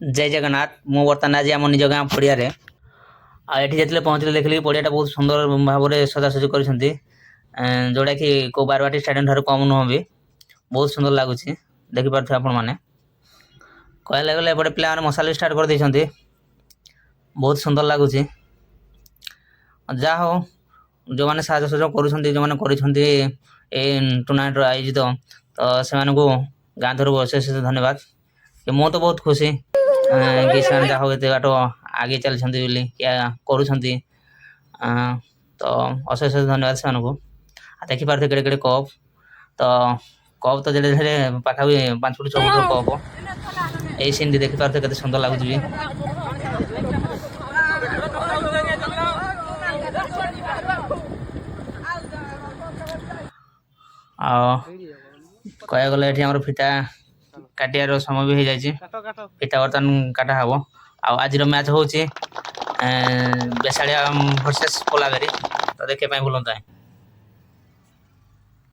जय जगन्नाथ मु बर्तमान आज आम निज गाँ पड़िया आठी जो पहुँचले देखिए पड़ियाटा बहुत सुंदर भाव में सजासजी कर जोटा कि को बारवाटी स्टाडियम ठार कम नुह भी बहुत सुंदर लगुच देखिपे आपण मैंने कहले गले एपटे पे मसाला स्टार्ट कर देते बहुत सुंदर लगुच जहा हो जो मैंने साजसज कर टूर्णामेंट आयोजित तो से गाँ धर अशेष धन्यवाद कि मु तो बहुत खुशी कि से जहा ये बाट आगे चलती कर तो अशेष धन्यवाद से देखिपारे केड़े केड़े कप तो जेडे जेडे पाखापी 5 फुट 6 फुट कप यही सीन देखिपारे के सुंदर लगुच भी कह गले आम फिटा काटियार समय भी हो जाए फिटा बर्तमान काटा हम आज मैच हूँ बेसाड़िया वर्सेस कोलाबेरी तो देखिए भूलता है।